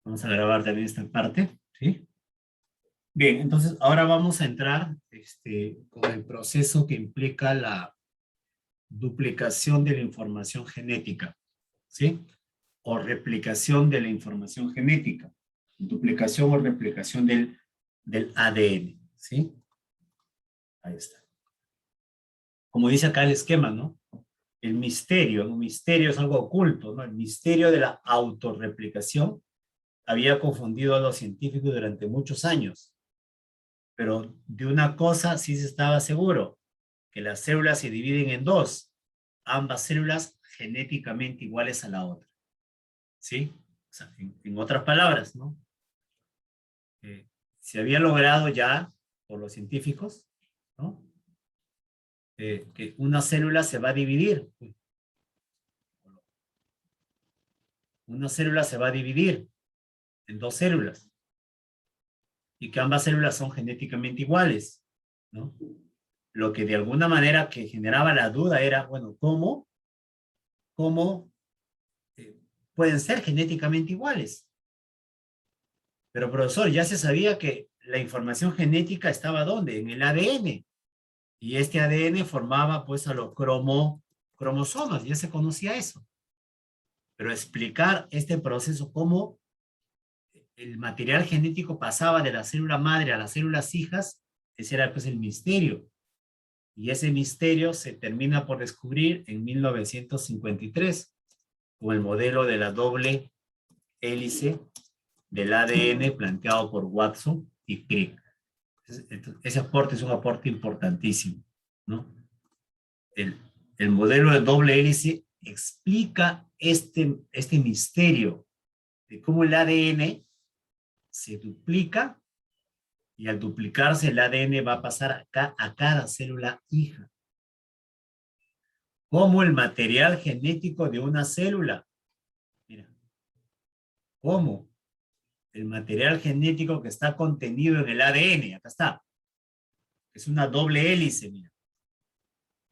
Vamos a grabar también esta parte, ¿sí? Bien, entonces ahora vamos a entrar con el proceso que implica la duplicación de la información genética, ¿sí? O replicación de la información genética. Duplicación o replicación del ADN, ¿sí? Ahí está. Como dice acá el esquema, ¿no? El misterio, un misterio es algo oculto, ¿no? El misterio de la autorreplicación había confundido a los científicos durante muchos años, pero de una cosa sí se estaba seguro, que las células se dividen en dos, ambas células genéticamente iguales a la otra, ¿sí? O sea, en otras palabras, ¿no? Se había logrado ya por los científicos, ¿no? Que una célula se va a dividir. Una célula se va a dividir en dos células y que ambas células son genéticamente iguales, ¿no? Lo que de alguna manera que generaba la duda era, bueno, ¿cómo eh, pueden ser genéticamente iguales? Pero profesor, ya se sabía que la información genética estaba ¿dónde? En el ADN. Y este ADN formaba pues a los cromosomas, ya se conocía eso. Pero explicar este proceso, cómo el material genético pasaba de la célula madre a las células hijas, ese era pues el misterio. Y ese misterio se termina por descubrir en 1953 con el modelo de la doble hélice del ADN planteado por Watson y Crick. Ese aporte es un aporte importantísimo, ¿no? El, el modelo de doble hélice explica este misterio de cómo el ADN se duplica y al duplicarse el ADN va a pasar a cada célula hija. Cómo el material genético de una célula, mira, cómo el material genético que está contenido en el ADN, acá está, es una doble hélice, mira.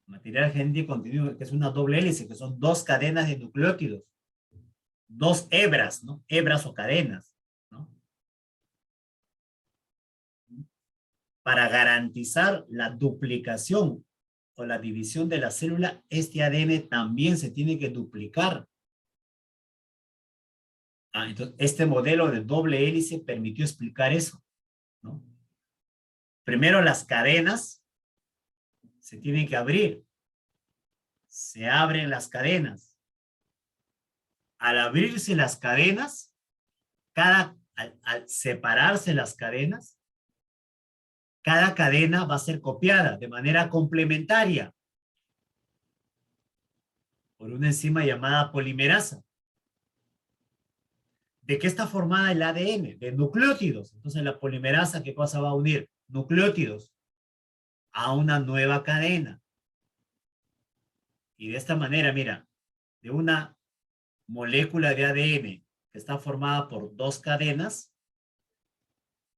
Material genético contenido que es una doble hélice, que son dos cadenas de nucleótidos, dos hebras, ¿no? Hebras o cadenas, ¿no? Para garantizar la duplicación o la división de la célula, este ADN también se tiene que duplicar. Entonces, este modelo de doble hélice permitió explicar eso, ¿no? Primero las cadenas se tienen que abrir. Se abren las cadenas. Al abrirse las cadenas, al separarse las cadenas, cada cadena va a ser copiada de manera complementaria por una enzima llamada polimerasa. ¿De qué está formada el ADN? De nucleótidos. Entonces la polimerasa, ¿qué cosa va a unir? Nucleótidos a una nueva cadena. Y de esta manera, mira, de una molécula de ADN que está formada por dos cadenas,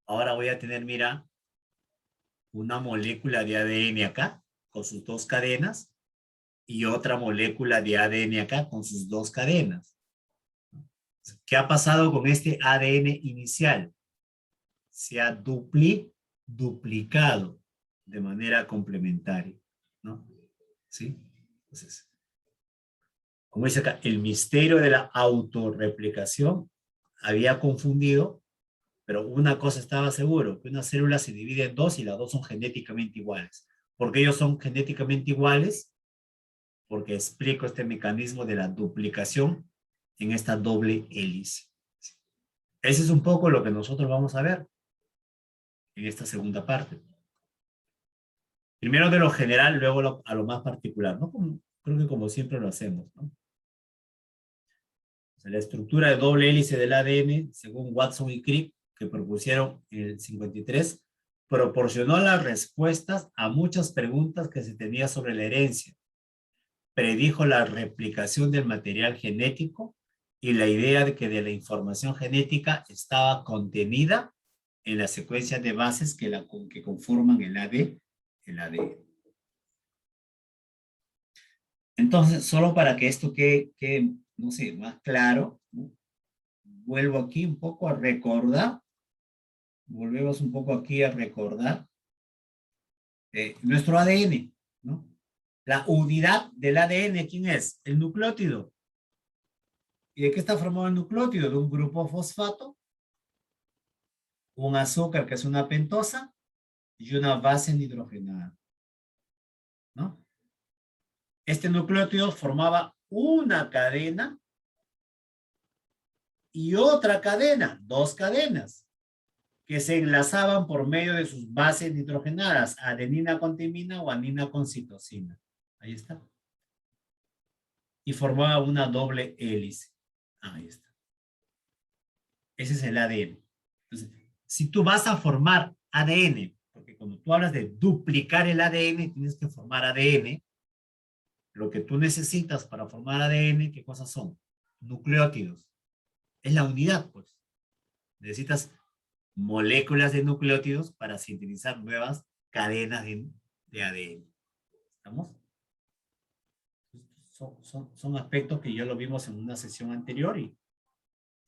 ahora voy a tener, mira, una molécula de ADN acá con sus dos cadenas y otra molécula de ADN acá con sus dos cadenas. ¿Qué ha pasado con este ADN inicial? Se ha duplicado de manera complementaria, ¿no? ¿Sí? Entonces, como dice acá, el misterio de la autorreplicación había confundido, pero una cosa estaba seguro, que una célula se divide en dos y las dos son genéticamente iguales. ¿Por qué ellos son genéticamente iguales? Porque explico este mecanismo de la duplicación en esta doble hélice. Ese es un poco lo que nosotros vamos a ver en esta segunda parte. Primero de lo general, luego a lo más particular, ¿no? Creo que como siempre lo hacemos, ¿no? O sea, la estructura de doble hélice del ADN, según Watson y Crick, que propusieron en el 53, proporcionó las respuestas a muchas preguntas que se tenía sobre la herencia. Predijo la replicación del material genético y la idea de que de la información genética estaba contenida en las secuencias de bases que conforman el ADN. Entonces, solo para que esto quede no sé, más claro, ¿no? vuelvo aquí un poco a recordar. Volvemos un poco aquí a recordar nuestro ADN, ¿no? La unidad del ADN, ¿quién es? El nucleótido. ¿Y de qué está formado el nucleótido? De un grupo fosfato, un azúcar que es una pentosa y una base nitrogenada, ¿no? Este nucleótido formaba una cadena y otra cadena, dos cadenas, que se enlazaban por medio de sus bases nitrogenadas, adenina con timina o adenina con citosina. Ahí está. Y formaba una doble hélice. Ahí está. Ese es el ADN. Entonces, si tú vas a formar ADN, porque cuando tú hablas de duplicar el ADN, tienes que formar ADN, lo que tú necesitas para formar ADN, ¿qué cosas son? Nucleótidos. Es la unidad, pues. Necesitas moléculas de nucleótidos para sintetizar nuevas cadenas de ADN. ¿Estamos? Son aspectos que ya lo vimos en una sesión anterior y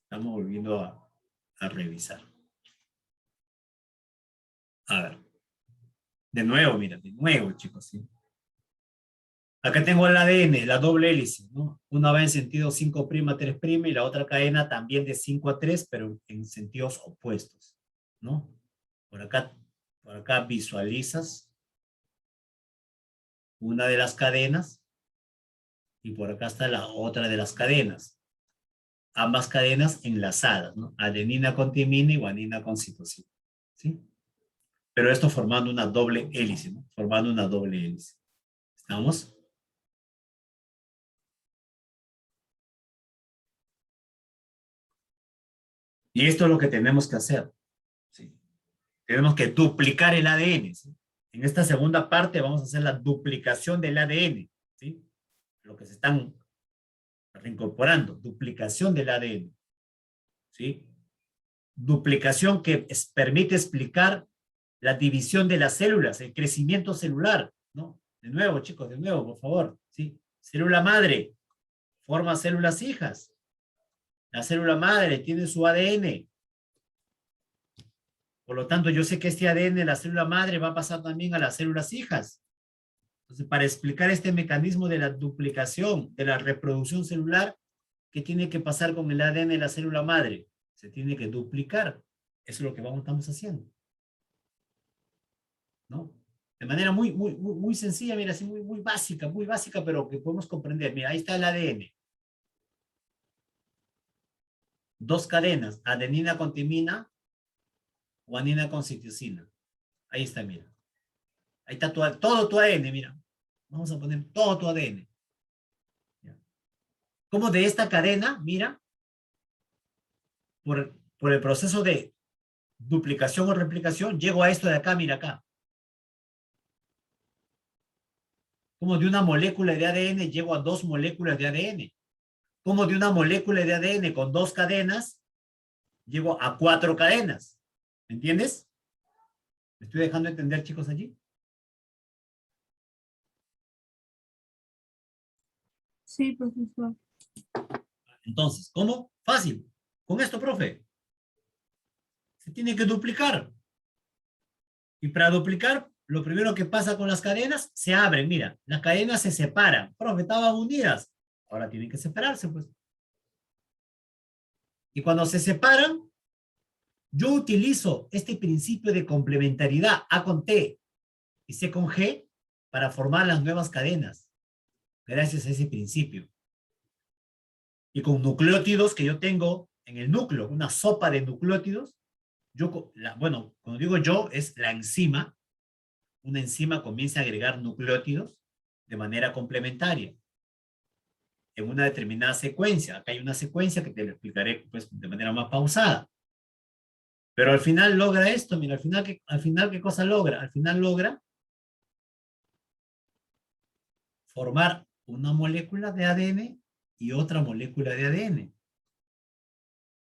estamos volviendo a revisar. A ver. De nuevo, mira, de nuevo, chicos, ¿sí? Acá tengo el ADN, la doble hélice, ¿no? Una va en sentido 5' 3' y la otra cadena también de 5 a 3, pero en sentidos opuestos, ¿no? Por acá visualizas una de las cadenas y por acá está la otra de las cadenas. Ambas cadenas enlazadas, ¿no? Adenina con timina y guanina con citosina, ¿sí? Pero esto formando una doble hélice, ¿no? Formando una doble hélice. ¿Estamos? Y esto es lo que tenemos que hacer, ¿sí? Tenemos que duplicar el ADN, ¿sí? En esta segunda parte vamos a hacer la duplicación del ADN, ¿sí? Lo que se están reincorporando, duplicación del ADN, ¿sí? Duplicación que permite explicar la división de las células, el crecimiento celular, ¿no? De nuevo, chicos, de nuevo, por favor, ¿sí? Célula madre forma células hijas. La célula madre tiene su ADN. Por lo tanto, yo sé que este ADN de la célula madre va a pasar también a las células hijas. Entonces, para explicar este mecanismo de la duplicación, de la reproducción celular, ¿qué tiene que pasar con el ADN de la célula madre? Se tiene que duplicar. Eso es lo que estamos haciendo, ¿no? De manera muy sencilla, mira, así muy básica, pero que podemos comprender. Mira, ahí está el ADN. Dos cadenas, adenina con timina, guanina con citosina. Ahí está, mira. Ahí está todo tu ADN, mira. Vamos a poner todo tu ADN. Como de esta cadena, mira, por el proceso de duplicación o replicación, llego a esto de acá, mira acá. Como de una molécula de ADN llego a dos moléculas de ADN. Como de una molécula de ADN con dos cadenas, llego a cuatro cadenas. ¿Me entiendes? ¿Me estoy dejando entender, chicos, allí? Sí, profesor. Entonces, ¿cómo? Fácil. Con esto, profe. Se tiene que duplicar. Y para duplicar, lo primero que pasa con las cadenas, se abren. Mira, las cadenas se separan. Profe, estaban unidas. Ahora tienen que separarse, pues. Y cuando se separan, yo utilizo este principio de complementariedad A con T y C con G para formar las nuevas cadenas. Gracias a ese principio. Y con nucleótidos que yo tengo en el núcleo, una sopa de nucleótidos, bueno, cuando digo yo, es la enzima. Una enzima comienza a agregar nucleótidos de manera complementaria en una determinada secuencia. Acá hay una secuencia que te lo explicaré pues, de manera más pausada. Pero al final logra esto, mira, al final ¿qué cosa logra? Al final logra formar una molécula de ADN y otra molécula de ADN.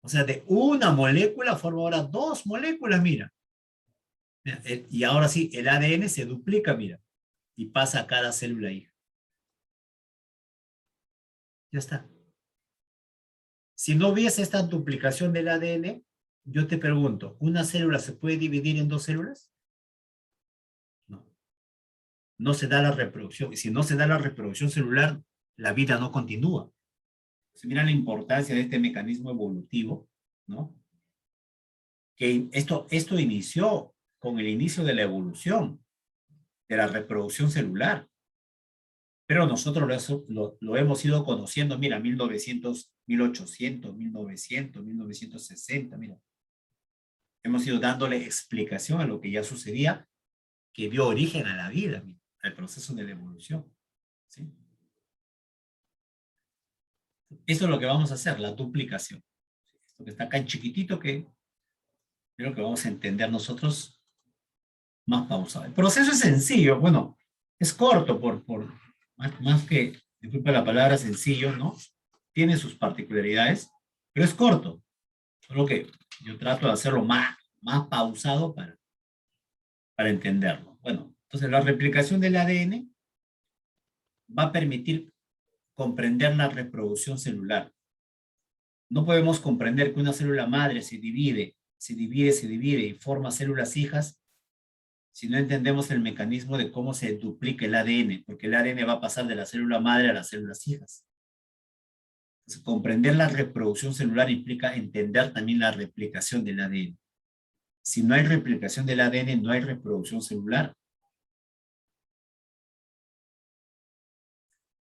O sea, de una molécula forma ahora dos moléculas, mira. Y ahora sí, el ADN se duplica, mira, y pasa a cada célula hija. Ya está. Si no hubiese esta duplicación del ADN, yo te pregunto, ¿una célula se puede dividir en dos células? No. No se da la reproducción. Y si no se da la reproducción celular, la vida no continúa. Entonces, mira la importancia de este mecanismo evolutivo, ¿no? Que esto inició con el inicio de la evolución, de la reproducción celular. Pero nosotros lo hemos ido conociendo, mira, 1900, 1800, 1900, 1960, mira. Hemos ido dándole explicación a lo que ya sucedía, que dio origen a la vida, mira, al proceso de la evolución. ¿Sí? Eso es lo que vamos a hacer, la duplicación. Esto que está acá en chiquitito, que es lo que vamos a entender nosotros más pausado. El proceso es sencillo, bueno, es corto más que, disculpa la palabra sencillo, ¿no? Tiene sus particularidades, pero es corto. Solo que yo trato de hacerlo más pausado para entenderlo. Bueno, entonces la replicación del ADN va a permitir comprender la reproducción celular. No podemos comprender que una célula madre se divide y forma células hijas si no entendemos el mecanismo de cómo se duplica el ADN, porque el ADN va a pasar de la célula madre a las células hijas. Entonces, comprender la reproducción celular implica entender también la replicación del ADN. Si no hay replicación del ADN, no hay reproducción celular.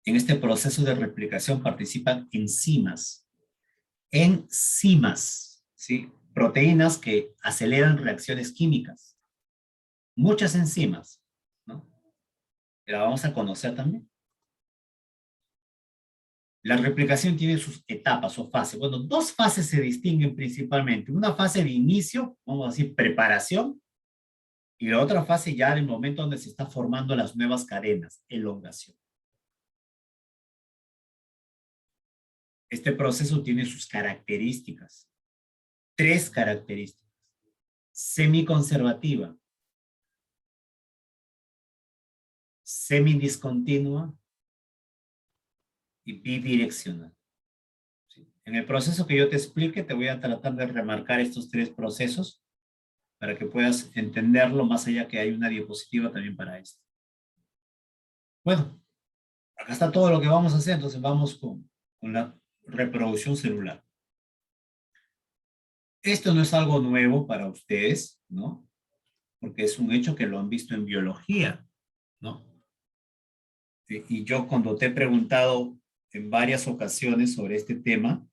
En este proceso de replicación participan enzimas. Enzimas, ¿sí? Proteínas que aceleran reacciones químicas. Muchas enzimas, ¿no? Que la vamos a conocer también. La replicación tiene sus etapas o fases. Bueno, dos fases se distinguen principalmente. Una fase de inicio, vamos a decir, preparación, y la otra fase ya del momento donde se está formando las nuevas cadenas, elongación. Este proceso tiene sus características. 3 características. Semiconservativa, semidiscontinua y bidireccional. En el proceso que yo te explique, te voy a tratar de remarcar estos 3 procesos para que puedas entenderlo, más allá que hay una diapositiva también para esto. Bueno, acá está todo lo que vamos a hacer, entonces vamos con la reproducción celular. Esto no es algo nuevo para ustedes, ¿no? Porque es un hecho que lo han visto en biología, ¿no? Y yo cuando te he preguntado en varias ocasiones sobre este tema,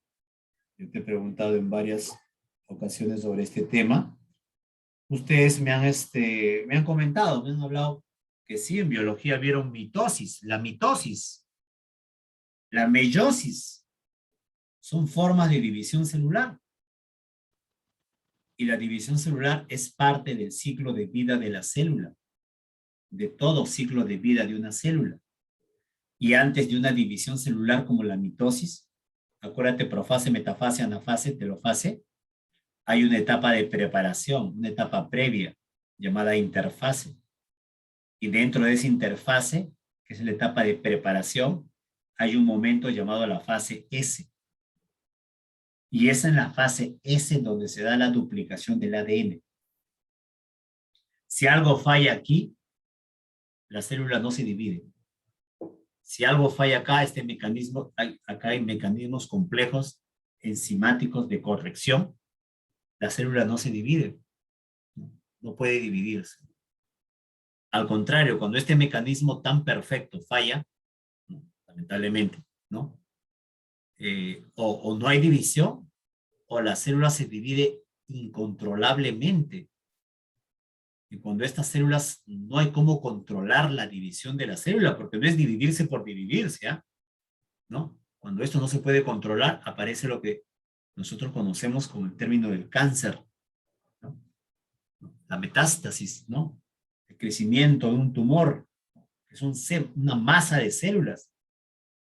ustedes me han comentado, me han hablado que sí, en biología vieron mitosis, la meiosis, son formas de división celular. Y la división celular es parte del ciclo de vida de la célula, de todo ciclo de vida de una célula. Y antes de una división celular como la mitosis, acuérdate, profase, metafase, anafase, telofase, hay una etapa de preparación, una etapa previa, llamada interfase. Y dentro de esa interfase, que es la etapa de preparación, hay un momento llamado la fase S. Y es en la fase S donde se da la duplicación del ADN. Si algo falla aquí, la célula no se divide. Si algo falla acá, acá hay mecanismos complejos enzimáticos de corrección, la célula no se divide, no puede dividirse. Al contrario, cuando este mecanismo tan perfecto falla, lamentablemente, ¿no? O no hay división, o la célula se divide incontrolablemente. Y cuando estas células no hay cómo controlar la división de la célula, porque no es dividirse por dividirse, ¿ah? ¿No? Cuando esto no se puede controlar, aparece lo que nosotros conocemos como el término del cáncer, ¿no? La metástasis, ¿no? El crecimiento de un tumor, que es una masa de células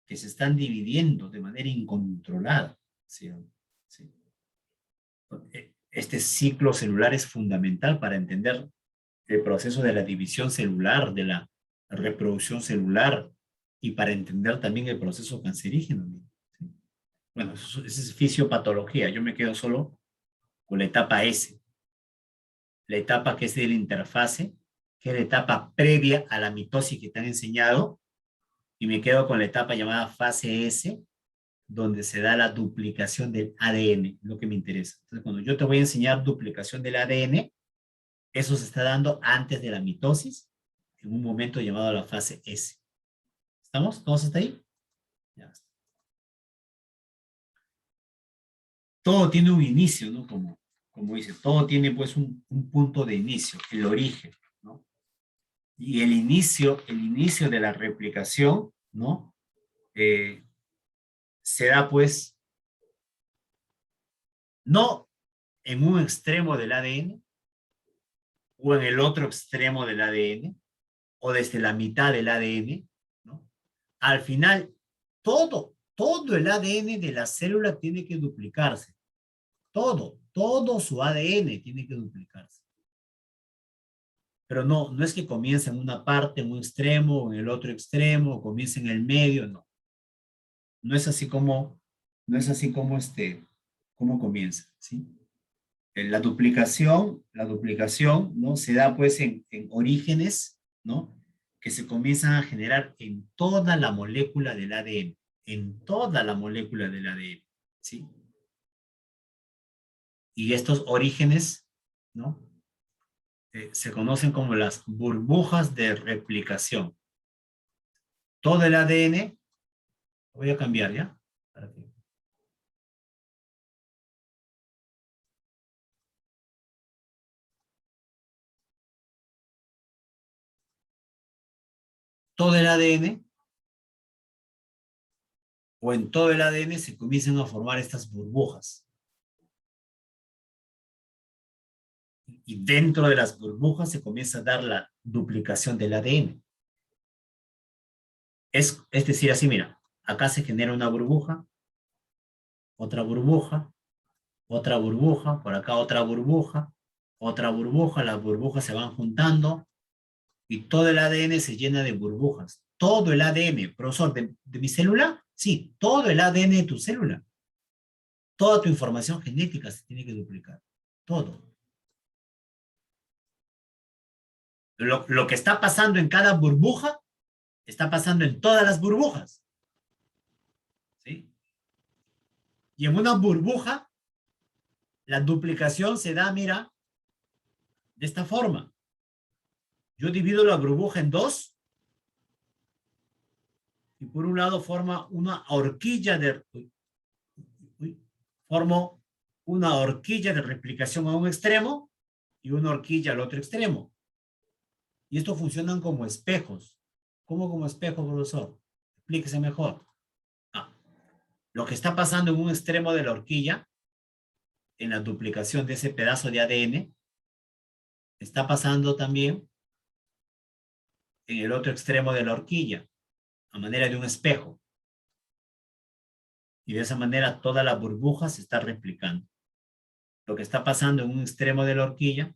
que se están dividiendo de manera incontrolada. ¿Sí? ¿Sí? Este ciclo celular es fundamental para entender el proceso de la división celular, de la reproducción celular, y para entender también el proceso cancerígeno. ¿Sí? Bueno, eso es fisiopatología. Yo me quedo solo con la etapa S. La etapa que es de la interfase, que es la etapa previa a la mitosis que te han enseñado, y me quedo con la etapa llamada fase S, donde se da la duplicación del ADN, lo que me interesa. Entonces, cuando yo te voy a enseñar duplicación del ADN, eso se está dando antes de la mitosis, en un momento llamado la fase S. ¿Estamos? ¿Todos hasta ahí? Ya está. Todo tiene un inicio, ¿no? Como dice, todo tiene pues un punto de inicio, el origen, ¿no? Y el inicio de la replicación, ¿no? Se da pues no en un extremo del ADN o en el otro extremo del ADN o desde la mitad del ADN, ¿no? Al final, todo el ADN de la célula tiene que duplicarse. Todo su ADN tiene que duplicarse. Pero no es que comience en una parte, en un extremo, o en el otro extremo, o comience en el medio, no. No es así como, cómo comienza, ¿sí? La duplicación, ¿no? Se da pues en orígenes, ¿no? Que se comienzan a generar en toda la molécula del ADN, en toda la molécula del ADN, ¿sí? Y estos orígenes, ¿no? Se conocen como las burbujas de replicación. Todo el ADN, voy a cambiar ya. Todo el ADN, o en todo el ADN se comienzan a formar estas burbujas. Y dentro de las burbujas se comienza a dar la duplicación del ADN. Es decir, así, mira, acá se genera una burbuja, otra burbuja, otra burbuja, por acá otra burbuja, las burbujas se van juntando y todo el ADN se llena de burbujas. Todo el ADN, profesor, de mi célula, sí, todo el ADN de tu célula. Toda tu información genética se tiene que duplicar. Todo. Lo que está pasando en cada burbuja, está pasando en todas las burbujas. ¿Sí? Y en una burbuja, la duplicación se da, mira, de esta forma. Yo divido la burbuja en dos y por un lado forma una horquilla formo una horquilla de replicación a un extremo y una horquilla al otro extremo. Y estos funcionan como espejos. ¿Cómo como espejos, profesor? Explíquese mejor. Lo que está pasando en un extremo de la horquilla, en la duplicación de ese pedazo de ADN, está pasando también en el otro extremo de la horquilla, a manera de un espejo. Y de esa manera toda la burbuja se está replicando. Lo que está pasando en un extremo de la horquilla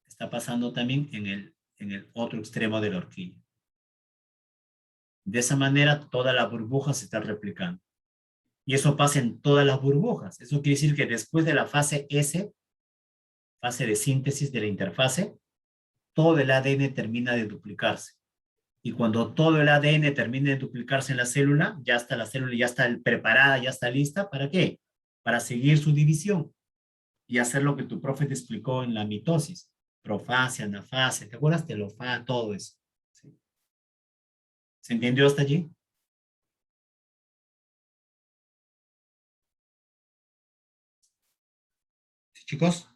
está pasando también en el otro extremo de la horquilla. De esa manera toda la burbuja se está replicando. Y eso pasa en todas las burbujas. Eso quiere decir que después de la fase S, fase de síntesis de la interfase, todo el ADN termina de duplicarse. Y cuando todo el ADN termine de duplicarse en la célula, ya está la célula, ya está preparada, ya está lista. ¿Para qué? Para seguir su división y hacer lo que tu profe te explicó en la mitosis. Profase, anafase, ¿te acuerdas? Telofa, todo eso. ¿Sí? ¿Se entendió hasta allí? ¿Sí, chicos?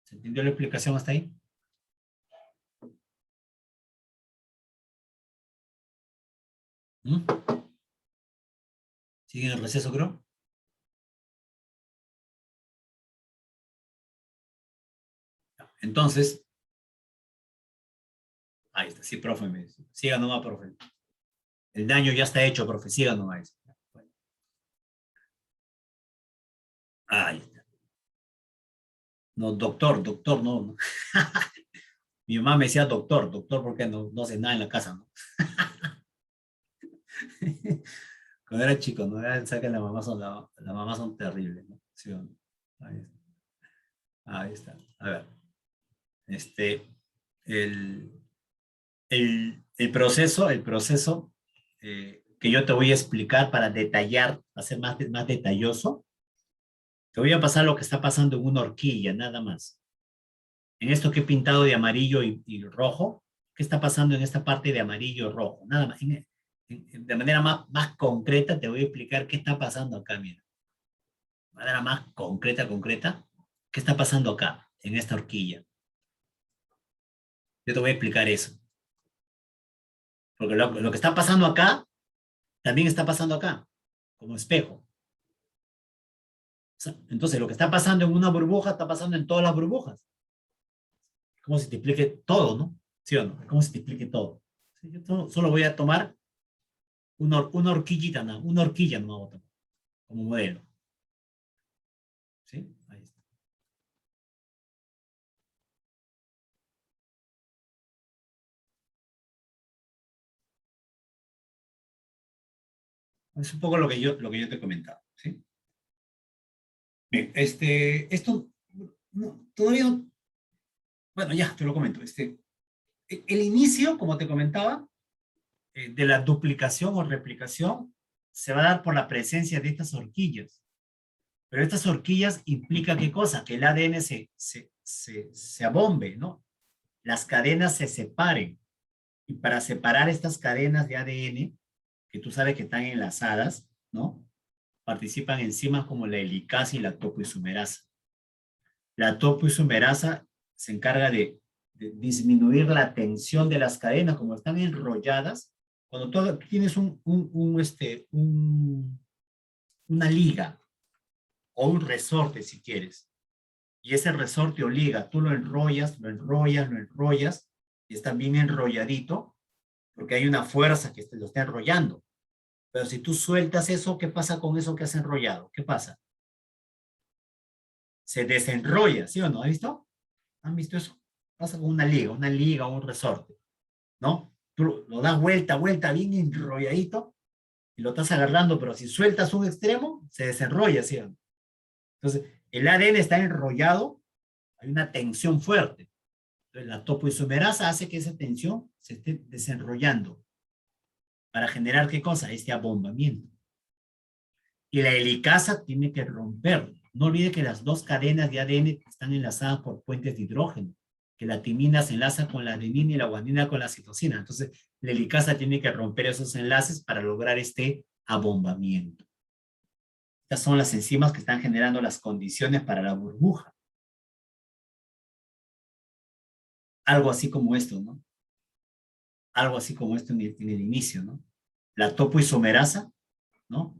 ¿Se entendió la explicación hasta ahí? ¿Mm? ¿Siguen el receso, creo? Entonces, ahí está, sí, profe, me dice. Siga nomás, profe. El daño ya está hecho, profe, siga nomás. Ahí está. No, doctor, no. Mi mamá me decía doctor, porque no sé nada en la casa, ¿no? Cuando era chico, ¿no? Saben que las mamás son terribles, ¿no? ¿Sí o no? Ahí está. Ahí está. A ver. Este, el, el proceso que yo te voy a explicar para detallar, hacer más detalloso, te voy a pasar lo que está pasando en una horquilla, nada más. En esto que he pintado de amarillo y rojo, ¿qué está pasando en esta parte de amarillo y rojo? Nada más. De manera más concreta te voy a explicar qué está pasando acá, mira. De manera más concreta, ¿qué está pasando acá, en esta horquilla? Yo te voy a explicar eso. Porque lo que está pasando acá, también está pasando acá, como espejo. O sea, entonces, lo que está pasando en una burbuja, está pasando en todas las burbujas. Es como si te explique todo, ¿no? ¿Sí o no? Es como si te explique todo. ¿Sí? Yo solo voy a tomar una horquillita, ¿no? Una horquilla no voy a tomar como modelo. ¿Sí? Ahí está. Es un poco lo que yo te comentaba. ¿Sí? Bien, esto todavía no, bueno, ya te lo comento. El inicio, como te comentaba, de la duplicación o replicación se va a dar por la presencia de estas horquillas. Pero estas horquillas implica qué cosa? Que el ADN se abombe, ¿no? Las cadenas se separen. Y para separar estas cadenas de ADN, que tú sabes que están enlazadas, ¿no? Participan enzimas como la helicasa y la topoisomerasa. La topoisomerasa se encarga de disminuir la tensión de las cadenas, como están enrolladas. Cuando tú tienes una liga o un resorte, si quieres, y ese resorte o liga, tú lo enrollas, y está bien enrolladito, porque hay una fuerza que lo está enrollando. Pero si tú sueltas eso, ¿qué pasa con eso que has enrollado? ¿Qué pasa? Se desenrolla, ¿sí o no? ¿Has visto? ¿Han visto eso? Pasa con una liga o un resorte, ¿no? Tú lo das vuelta, bien enrolladito, y lo estás agarrando, pero si sueltas un extremo, se desenrolla, ¿sí o no? Entonces, el ADN está enrollado, hay una tensión fuerte. Entonces, la topoisomerasa hace que esa tensión se esté desenrollando para generar, ¿qué cosa? Este abombamiento. Y la helicasa tiene que romper. No olvide que las dos cadenas de ADN están enlazadas por puentes de hidrógeno, que la timina se enlaza con la adenina y la guanina con la citosina. Entonces, la helicasa tiene que romper esos enlaces para lograr este abombamiento. Estas son las enzimas que están generando las condiciones para la burbuja. Algo así como esto, ¿no? Algo así como esto en el inicio, ¿no? La topoisomerasa, ¿no?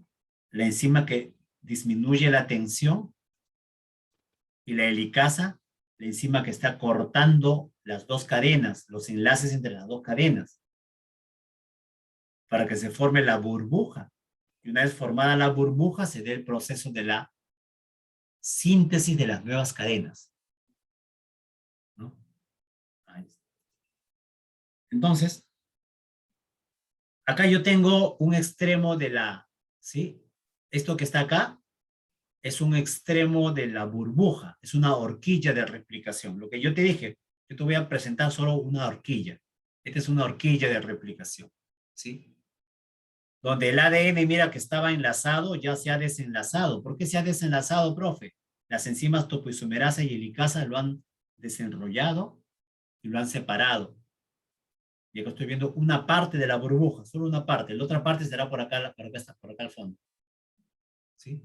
La enzima que disminuye la tensión, y la helicasa, la enzima que está cortando las dos cadenas, los enlaces entre las dos cadenas, para que se forme la burbuja. Y una vez formada la burbuja, se dé el proceso de la síntesis de las nuevas cadenas, ¿no? Ahí está. Entonces, acá yo tengo un extremo ¿sí? Esto que está acá es un extremo de la burbuja, es una horquilla de replicación. Lo que yo te dije, yo te voy a presentar solo una horquilla. Esta es una horquilla de replicación, ¿sí? Donde el ADN, mira que estaba enlazado, ya se ha desenlazado. ¿Por qué se ha desenlazado, profe? Las enzimas topoisomerasa y helicasa lo han desenrollado y lo han separado. Y acá estoy viendo una parte de la burbuja, solo una parte. La otra parte será por acá al fondo, ¿sí?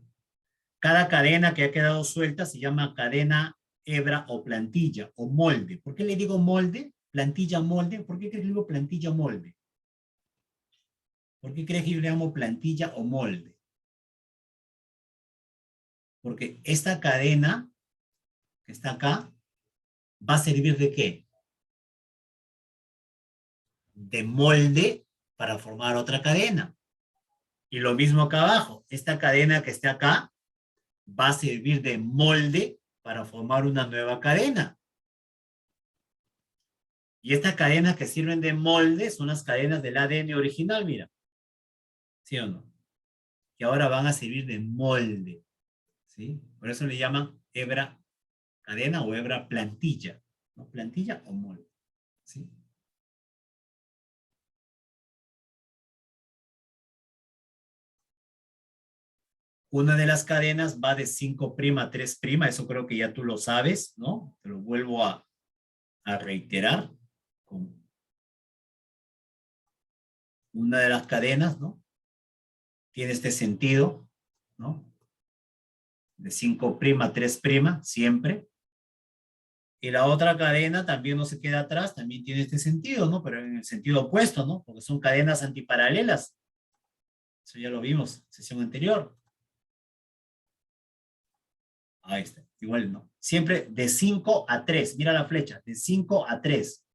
Cada cadena que ha quedado suelta se llama cadena, hebra o plantilla o molde. ¿Por qué le digo molde? Plantilla, molde. ¿Por qué crees que le digo plantilla, molde? ¿Por qué crees que yo le llamo plantilla o molde? Porque esta cadena que está acá va a servir ¿de qué? De molde para formar otra cadena. Y lo mismo acá abajo. Esta cadena que está acá va a servir de molde para formar una nueva cadena. Y estas cadenas que sirven de molde son las cadenas del ADN original, mira. ¿Sí o no? que ahora van a servir de molde, ¿sí? Por eso le llaman hebra cadena o hebra plantilla, ¿no? Plantilla o molde, ¿sí? Una de las cadenas va de 5' a 3', eso creo que ya tú lo sabes, ¿no? Te lo vuelvo a reiterar. Con una de las cadenas, ¿no? Tiene este sentido, ¿no? De 5' a 3', siempre. Y la otra cadena también no se queda atrás, también tiene este sentido, ¿no? Pero en el sentido opuesto, ¿no? Porque son cadenas antiparalelas. Eso ya lo vimos en sesión anterior. Ahí está, igual no. Siempre de 5 a 3, mira la flecha, de 5 a 3.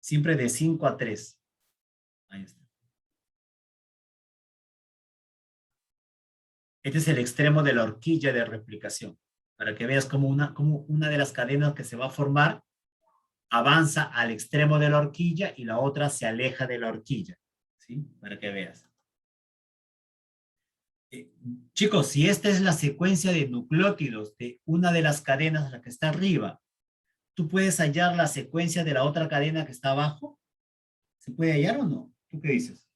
Siempre de 5 a 3. Ahí está. Este es el extremo de la horquilla de replicación, para que veas cómo una de las cadenas que se va a formar avanza al extremo de la horquilla y la otra se aleja de la horquilla, ¿sí? Para que veas. Chicos, si esta es la secuencia de nucleótidos de una de las cadenas, la que está arriba, ¿tú puedes hallar la secuencia de la otra cadena que está abajo? ¿Se puede hallar o no? ¿Tú qué dices?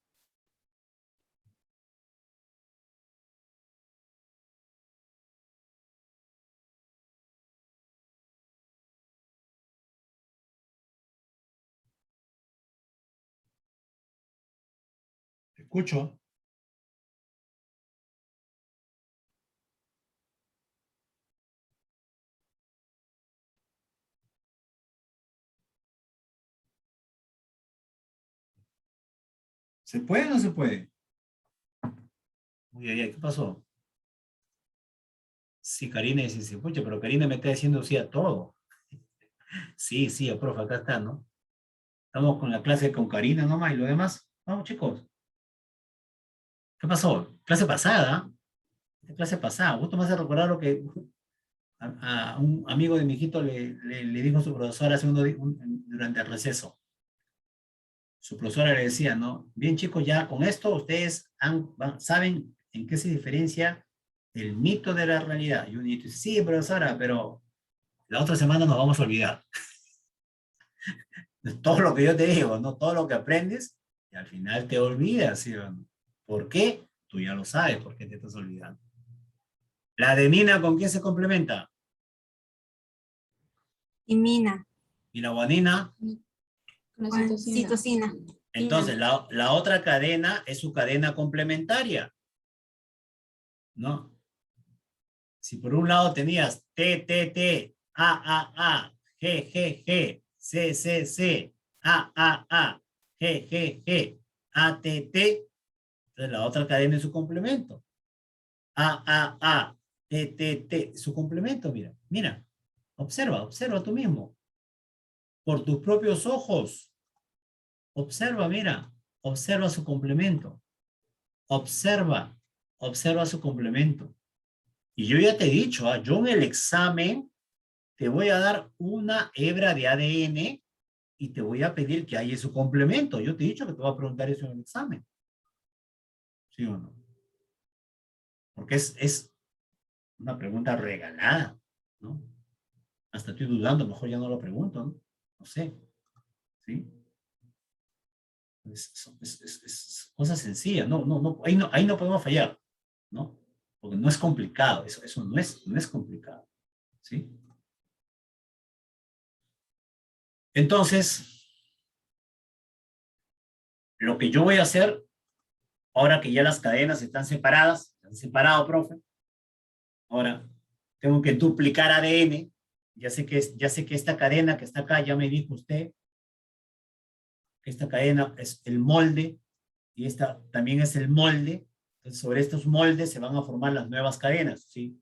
Te escucho. ¿Se puede o no se puede? Uy, ay, ay, ¿qué pasó? Sí, Karina dice, se escucha, pero Karina me está diciendo sí a todo. Sí, sí, profe, acá está, ¿no? Estamos con la clase con Karina nomás y lo demás. Vamos, chicos. ¿Qué pasó? Clase pasada. Clase pasada. Justo me hace recordar lo que a un amigo de mi hijito le dijo su profesora hace durante el receso. Su profesora le decía, ¿no? Bien, chicos, ya con esto ustedes saben en qué se diferencia el mito de la realidad. Y un niño dice, sí, profesora, pero la otra semana nos vamos a olvidar. Todo lo que yo te digo, ¿no? Todo lo que aprendes y al final te olvidas, ¿sí o no? ¿Por qué? Tú ya lo sabes por qué te estás olvidando. ¿La adenina con quién se complementa? Imina. ¿Y la guanina? Con la citosina. Entonces, la otra cadena es su cadena complementaria, ¿no? Si por un lado tenías T, T, T, A, A, A, G, G, G, C, C, C, A, A, A, G, G, G, A, T, T, entonces la otra cadena es su complemento. A, A, A, T, T, T, su complemento, mira, mira, observa tú mismo, por tus propios ojos, observa, mira, observa su complemento, observa, observa su complemento. Y yo ya te he dicho, yo en el examen te voy a dar una hebra de ADN y te voy a pedir que haya su complemento. Yo te he dicho que te voy a preguntar eso en el examen. ¿Sí o no? Porque es una pregunta regalada, ¿no? Hasta estoy dudando, mejor ya no lo pregunto, ¿no? No sé, ¿sí? Es cosa sencilla, ahí no podemos fallar, ¿no? Porque no es complicado, eso no es complicado, ¿sí? Entonces, lo que yo voy a hacer, ahora que ya las cadenas están separadas, se han separado, profe, ahora tengo que duplicar ADN, ya sé que esta cadena que está acá, ya me dijo usted, que esta cadena es el molde, y esta también es el molde, entonces sobre estos moldes se van a formar las nuevas cadenas, ¿sí?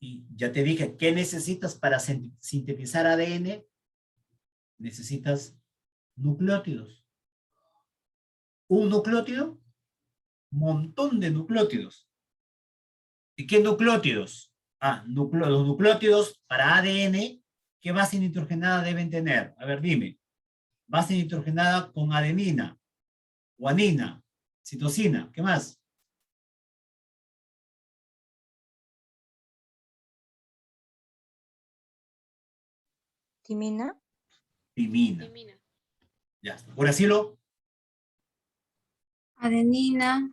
Y ya te dije, ¿qué necesitas para sintetizar ADN? Necesitas nucleótidos. ¿Un nucleótido? Montón de nucleótidos. ¿Y qué nucleótidos? Los nucleótidos para ADN, ¿qué base nitrogenada deben tener? A ver, dime. Base nitrogenada con adenina, guanina, citosina, ¿qué más? Timina. Timina. Ya está. Uracilo. Adenina.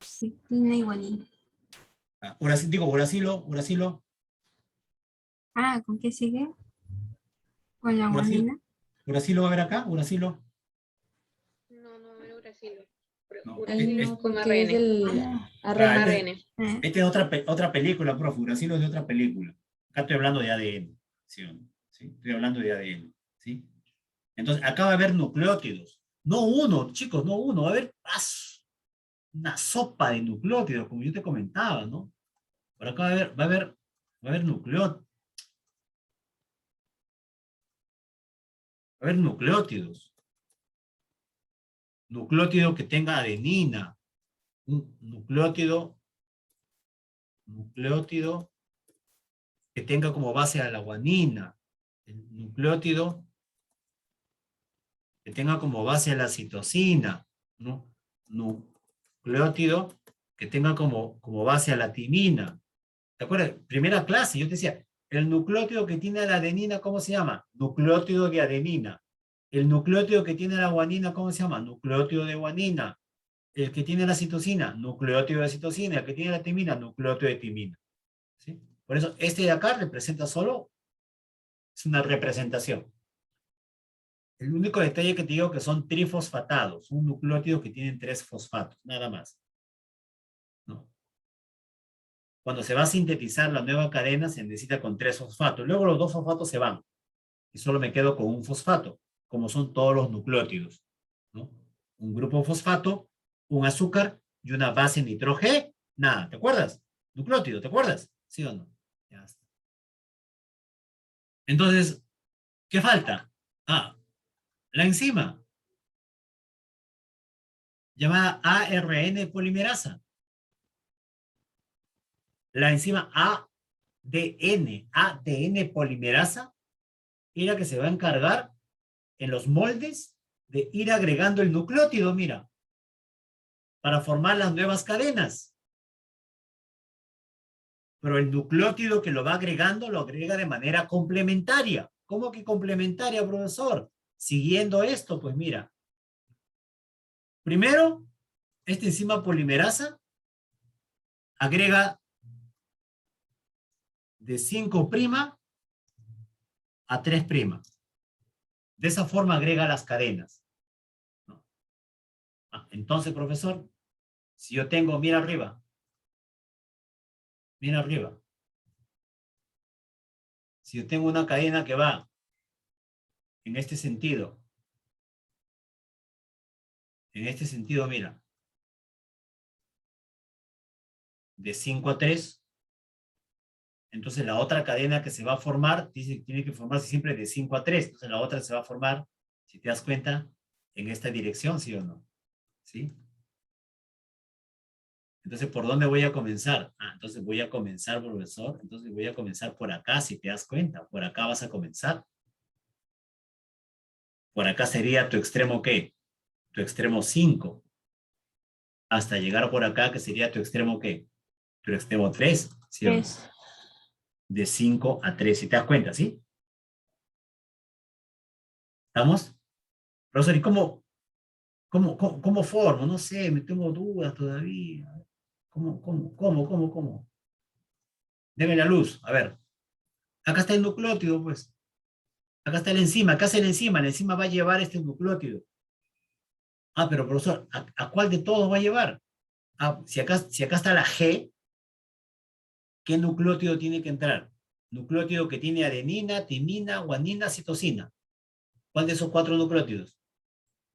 Citina y guanina. Uracilo. Ah, ¿con qué sigue? Con la Uracilo. guanina. Uracilo va a ver acá, Uracilo. No era uracilo. No, Uracilo no, con porque es ARN. del Ah, ARN. esta es otra película, profe. Uracilo es de otra película. Acá estoy hablando de ADN. ¿Sí o no? ¿Sí? Estoy hablando de ADN. ¿Sí? Entonces, acá va a haber nucleótidos. No uno, chicos, no uno. Va a haber una sopa de nucleótidos, como yo te comentaba, ¿no? Por acá va a haber nucleótidos. Va a haber nucleótidos. Nucleótido que tenga adenina. Un nucleótido que tenga como base a la guanina. El nucleótido que tenga como base a la citosina, ¿no? Nucleótido que tenga como base a la timina. ¿Te acuerdas? Primera clase, yo te decía, el nucleótido que tiene la adenina, ¿cómo se llama? Nucleótido de adenina. El nucleótido que tiene la guanina, ¿cómo se llama? Nucleótido de guanina. El que tiene la citosina, nucleótido de citosina. El que tiene la timina, nucleótido de timina. ¿Sí? Por eso, este de acá representa solo, es una representación. El único detalle que te digo que son trifosfatados, un nucleótido que tienen 3 fosfatos, nada más. ¿No? Cuando se va a sintetizar la nueva cadena, se necesita con 3 fosfatos. Luego los 2 fosfatos se van. Y solo me quedo con un fosfato, como son todos los nucleótidos. ¿No? Un grupo fosfato, un azúcar y una base nitrógeno. Nada, ¿te acuerdas? Nucleótido, ¿te acuerdas? ¿Sí o no? Ya está. Entonces, ¿qué falta? La enzima, llamada ARN polimerasa. La enzima ADN polimerasa, es la que se va a encargar en los moldes de ir agregando el nucleótido, mira, para formar las nuevas cadenas. Pero el nucleótido que lo va agregando, lo agrega de manera complementaria. ¿Cómo que complementaria, profesor? Siguiendo esto, pues mira. Primero, esta enzima polimerasa agrega de 5' a 3'. De esa forma agrega las cadenas. ¿No? Entonces, profesor, si yo tengo, mira arriba. Si yo tengo una cadena que va en este sentido, mira, de 5 a 3, entonces la otra cadena que se va a formar, tiene que formarse siempre de 5 a 3, entonces la otra se va a formar, si te das cuenta, en esta dirección, ¿sí o no? ¿Sí? Entonces, ¿por dónde voy a comenzar? Entonces voy a comenzar, profesor, entonces voy a comenzar por acá, si te das cuenta, por acá vas a comenzar. Por acá sería tu extremo, ¿qué? Tu extremo 5. Hasta llegar por acá, que sería tu extremo, ¿qué? Tu extremo 3, ¿sí o no? De 5 a 3, si te das cuenta, ¿sí? ¿Estamos? Profesor, ¿y cómo formo? No sé, me tengo dudas todavía. ¿Cómo? Deme la luz, a ver. Acá está el nucleótido, pues. Acá está la enzima, acá está la enzima va a llevar este nucleótido. Pero profesor, ¿a cuál de todos va a llevar? Si acá está la G, ¿qué nucleótido tiene que entrar? Nucleótido que tiene adenina, timina, guanina, citosina. ¿Cuál de esos 4 nucleótidos?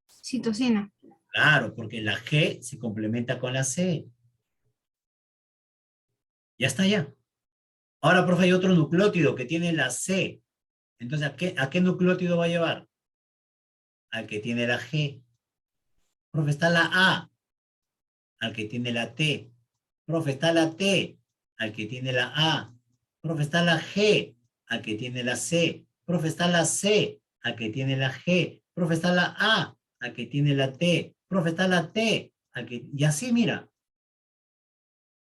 Citosina. Claro, porque la G se complementa con la C. Ya está ya. Ahora, profe, hay otro nucleótido que tiene la C. Entonces, ¿a qué nucleótido va a llevar? Al que tiene la G. Profe, está la A, al que tiene la T. Profe, está la T, al que tiene la A. Profe, está la G, al que tiene la C. Profe, está la C, al que tiene la G. Profe, está la A, al que tiene la T. Profe, está la T, y así, mira.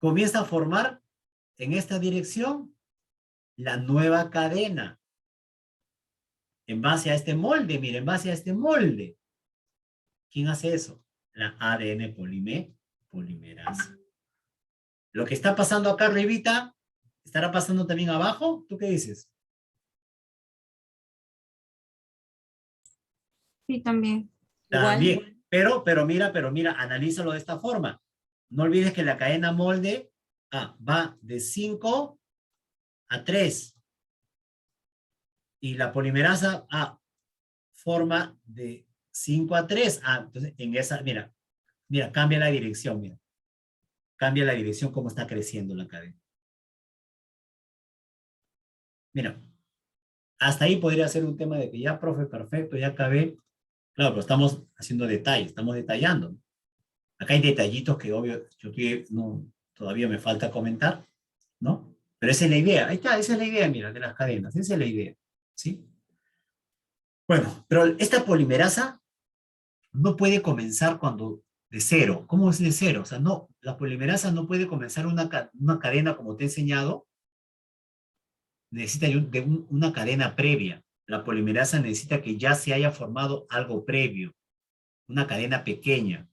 Comienza a formar en esta dirección la nueva cadena. En base a este molde, mira, en base a este molde. ¿Quién hace eso? La ADN polimerasa. Lo que está pasando acá arribita, ¿estará pasando también abajo? ¿Tú qué dices? Sí, también. También. Pero mira, analízalo de esta forma. No olvides que la cadena molde va de 5 a 3. Y la polimerasa forma de 5 a 3. Entonces en esa, mira, cambia la dirección, mira. Cambia la dirección como está creciendo la cadena. Mira, hasta ahí podría ser un tema de que ya, profe, perfecto, ya acabé. Claro, pero estamos haciendo detalles, estamos detallando. Acá hay detallitos que obvio, todavía me falta comentar, ¿no? Pero esa es la idea, ahí está, esa es la idea, mira, de las cadenas, esa es la idea, ¿sí? Bueno, pero esta polimerasa no puede comenzar de cero. ¿Cómo es de cero? O sea, no, la polimerasa no puede comenzar una cadena como te he enseñado, necesita una cadena previa. La polimerasa necesita que ya se haya formado algo previo, una cadena pequeña,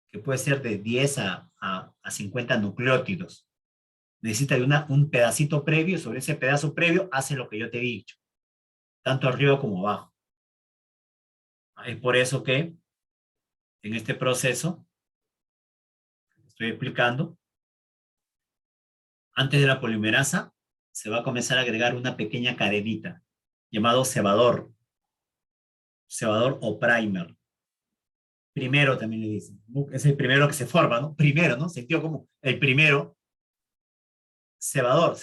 que puede ser de 10 a 50 nucleótidos. Necesita de un pedacito previo, sobre ese pedazo previo hace lo que yo te he dicho, tanto arriba como abajo. Es por eso que en este proceso, estoy explicando, antes de la polimerasa, se va a comenzar a agregar una pequeña cadenita, llamado cebador o primer. Primero también le dicen, ¿no? Es el primero que se forma, ¿no? Primero, ¿no? Sentido como el primero. Cebador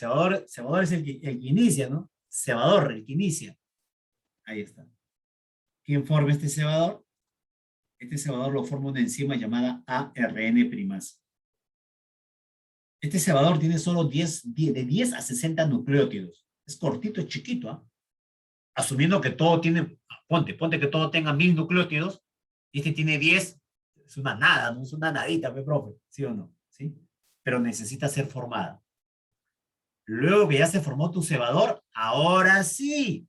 es el que inicia, ¿no? Cebador, el que inicia. Ahí está. ¿Quién forma este cebador? Este cebador lo forma una enzima llamada ARN'. Este cebador tiene solo de 10 a 60 nucleótidos. Es cortito, es chiquito, ¿ah? Asumiendo que todo tiene, ponte que todo tenga 1000 nucleótidos, y este tiene 10, es una nada, no es una nadita, profe, ¿sí o no? ¿Sí? Pero necesita ser formada. Luego que ya se formó tu cebador, ahora sí,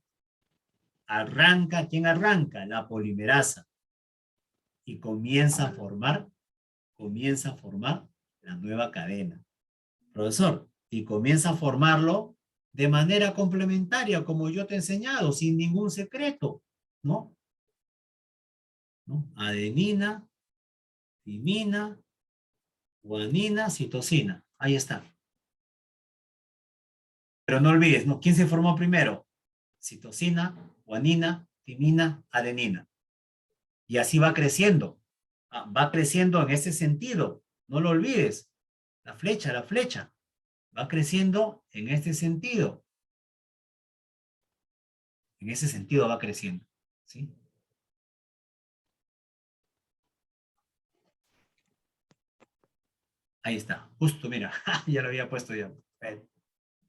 ¿quién arranca? La polimerasa. Y comienza a formar la nueva cadena. Profesor, y comienza a formarlo de manera complementaria, como yo te he enseñado, sin ningún secreto, ¿no? Adenina, timina, guanina, citosina. Ahí está. Pero no olvides, ¿no? ¿Quién se formó primero? Citosina, guanina, timina, adenina. Y así va creciendo. Va creciendo en ese sentido. No lo olvides. La flecha. Va creciendo en este sentido. En ese sentido va creciendo. ¿Sí? Ahí está. Justo, mira. Ya lo había puesto ya.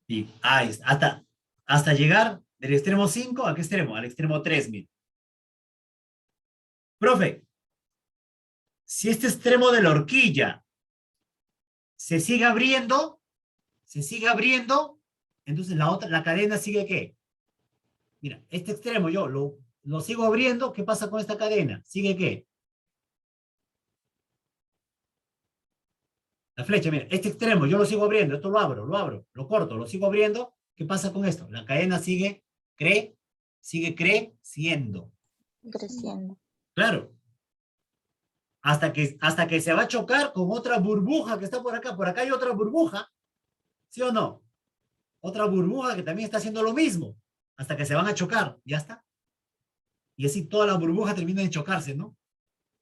Y ahí está. Hasta llegar del extremo 5, ¿a qué extremo? Al extremo 3, mira. Profe, si este extremo de la horquilla se sigue abriendo, entonces la cadena sigue ¿qué? Mira, este extremo yo lo sigo abriendo, ¿qué pasa con esta cadena? ¿Sigue qué? La flecha, mira, este extremo yo lo sigo abriendo, esto lo abro, lo corto, lo sigo abriendo, ¿qué pasa con esto? La cadena sigue creciendo. Creciendo. Claro. Hasta que se va a chocar con otra burbuja que está por acá. Por acá hay otra burbuja, ¿sí o no? Otra burbuja que también está haciendo lo mismo. Hasta que se van a chocar, ya está. Y así toda la burbuja termina de chocarse, ¿no?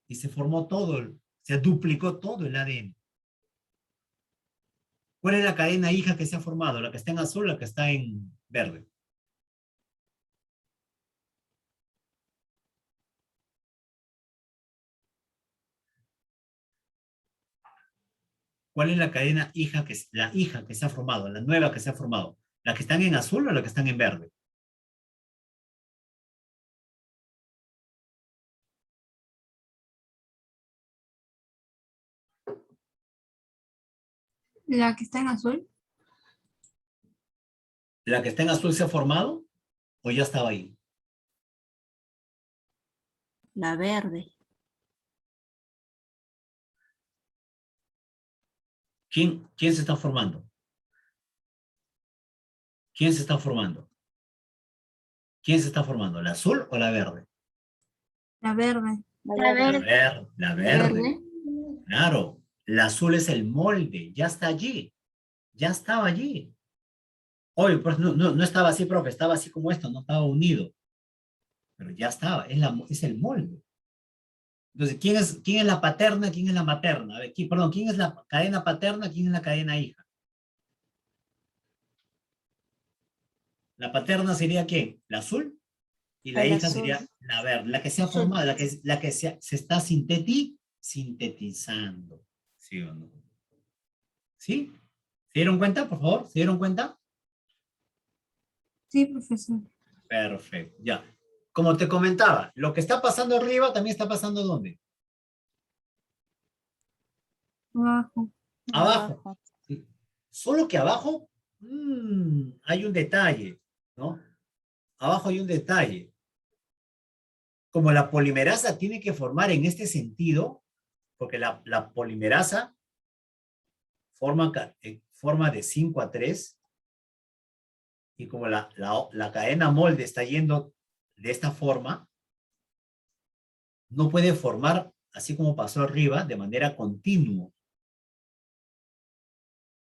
Y se formó se duplicó todo el ADN. ¿Cuál es la cadena hija que se ha formado? ¿La que está en azul o la que está en verde? ¿Cuál es la cadena hija que se ha formado? La nueva que se ha formado. ¿La que están en azul o la que están en verde? La que está en azul. ¿La que está en azul se ha formado o ya estaba ahí? La verde. ¿Quién se está formando? ¿Quién se está formando? ¿Quién se está formando? ¿La azul o la verde? La verde. La verde. La verde. Claro, la azul es el molde, ya está allí. Ya estaba allí. Oye, pues no estaba así, profe, estaba así como esto, no estaba unido. Pero ya estaba, es el molde. Entonces, ¿quién es la paterna, quién es la materna? A ver, ¿quién es la cadena paterna, quién es la cadena hija? La paterna sería ¿quién? La azul y la El hija azul. sería la verde, la que se ha formado, la que se está sintetizando. ¿Sí o no? ¿Sí? ¿Se dieron cuenta, por favor? ¿Se dieron cuenta? Sí, profesor. Perfecto, ya. Como te comentaba, lo que está pasando arriba también está pasando ¿dónde? Abajo. Abajo. ¿Sí? Solo que abajo hay un detalle, ¿no? Abajo hay un detalle. Como la polimerasa tiene que formar en este sentido, porque la polimerasa forma de 5 a 3, y como la cadena molde está yendo de esta forma, no puede formar, así como pasó arriba, de manera continua.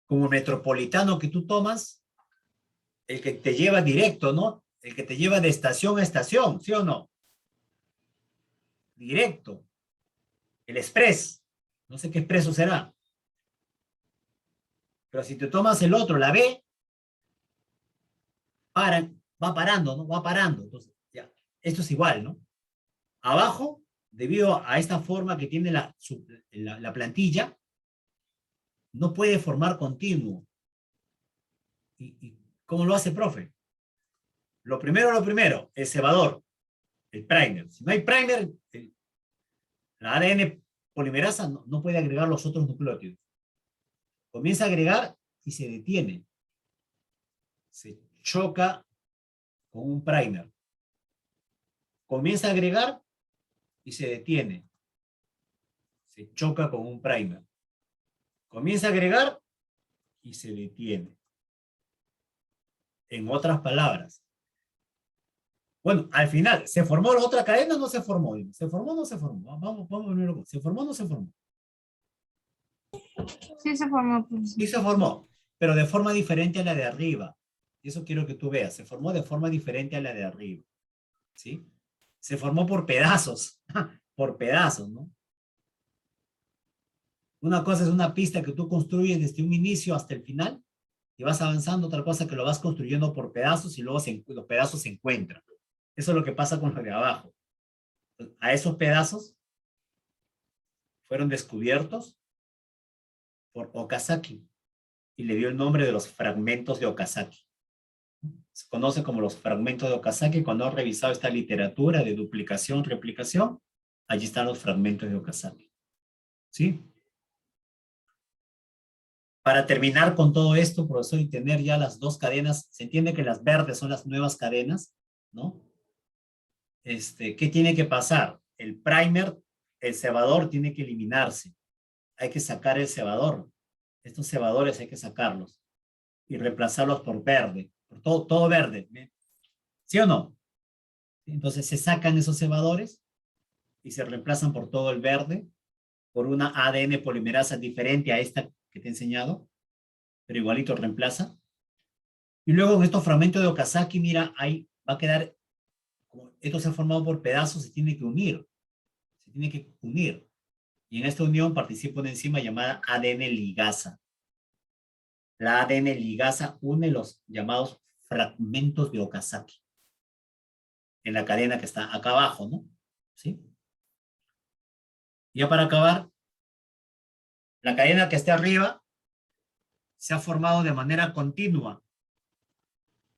Como metropolitano que tú tomas, el que te lleva directo, ¿no? El que te lleva de estación a estación, ¿sí o no? Directo. El express. No sé qué expreso será. Pero si te tomas el otro, la B, va parando, ¿no? Va parando. Entonces, ya, esto es igual, ¿no? Abajo, debido a esta forma que tiene la plantilla, no puede formar continuo. ¿Y cómo lo hace, profe? Lo primero, el cebador, el primer. Si no hay primer, la ADN polimerasa no puede agregar los otros nucleótidos. Comienza a agregar y se detiene. Se choca con un primer. Comienza a agregar y se detiene. Se choca con un primer. Comienza a agregar y se detiene. En otras palabras. Bueno, al final, ¿se formó la otra cadena o no se formó? ¿Se formó o no se formó? Vamos a verlo. ¿Se formó o no se formó? Sí se formó, profesor. Sí se formó, pero de forma diferente a la de arriba. Y eso quiero que tú veas. Se formó de forma diferente a la de arriba. ¿Sí? Se formó por pedazos. Por pedazos, ¿no? Una cosa es una pista que tú construyes desde un inicio hasta el final y vas avanzando. Otra cosa que lo vas construyendo por pedazos y luego los pedazos se encuentran. Eso es lo que pasa con lo de abajo. A esos pedazos fueron descubiertos por Okazaki y le dio el nombre de los fragmentos de Okazaki. Se conoce como los fragmentos de Okazaki. Cuando has revisado esta literatura de duplicación, replicación, allí están los fragmentos de Okazaki. ¿Sí? Para terminar con todo esto, profesor, y tener ya las dos cadenas, se entiende que las verdes son las nuevas cadenas, ¿no? ¿Qué tiene que pasar? El primer, el cebador tiene que eliminarse. Hay que sacar el cebador. Estos cebadores hay que sacarlos y reemplazarlos por verde, por todo verde. ¿Sí o no? Entonces se sacan esos cebadores y se reemplazan por todo el verde, por una ADN polimerasa diferente a esta que te he enseñado, pero igualito reemplaza. Y luego en estos fragmentos de Okazaki, mira, ahí va a quedar, como esto se ha formado por pedazos, se tiene que unir. Se tiene que unir. Y en esta unión participa una enzima llamada ADN ligasa. La ADN ligasa une los llamados fragmentos de Okazaki en la cadena que está acá abajo, ¿no? ¿Sí? Ya para acabar, la cadena que está arriba se ha formado de manera continua.